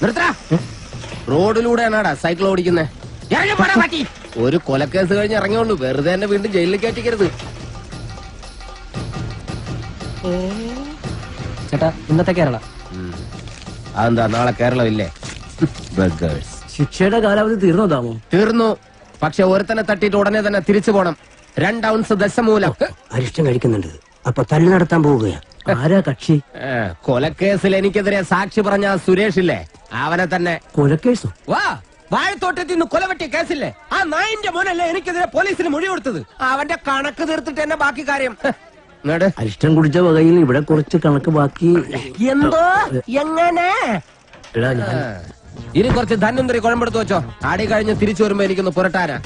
നിർത്തടാ. റോഡിലൂടെയാണാടാ സൈക്കിൾ ഓടിക്കുന്നേ. ഒരു കൊലക്കേസ് കഴിഞ്ഞ് ഇറങ്ങിയുള്ളൂ, വെറുതെ എന്നെ വീണ്ടും ജയിലിൽ കയറ്റിക്കരുത്. ചേട്ടാ, ഇന്നത്തെ കേരള. അതെന്താ നാളെ കേരളം ഇല്ലേ? ശിക്ഷയുടെ കാലാവധി തീർന്നതാമോ? തീർന്നു. പക്ഷെ ഒരുത്തനെ തട്ടിയിട്ട് ഉടനെ തന്നെ തിരിച്ചു പോണം. 2 ഔൺസ് ദശമൂലം. അരിഷ്ടം കഴിക്കുന്നുണ്ട്. അപ്പൊ തല്ലു നടത്താൻ പോവുകയാ. ആരാ കക്ഷി? കൊലക്കേസിൽ എനിക്കെതിരെ സാക്ഷി പറഞ്ഞ സുരേഷ് ഇല്ലേ, അവനെ തന്നെ. കൊലക്കേസോ? വാ, വാഴത്തോട്ടത്തിൽ നിന്ന് കൊലവെട്ടിയ കേസില്ലേ, ആ നായിന്റെ മോനല്ലേ എനിക്കെതിരെ പോലീസിന് മൊഴി കൊടുത്തത്. അവന്റെ കണക്ക് തീർത്തിട്ട് തന്നെ ബാക്കി കാര്യം. അരിഷ്ടം കുടിച്ച വകയിൽ ഇവിടെ കുറച്ച് കണക്ക് ബാക്കി. എന്തോ എങ്ങനെ? ഇനി കുറച്ച് ധന്വന്തരി കുഴമ്പെടുത്ത് വെച്ചോ. ആടി കഴിഞ്ഞ് തിരിച്ചു വരുമ്പോ എനിക്കൊന്ന് പുരട്ടാനാ.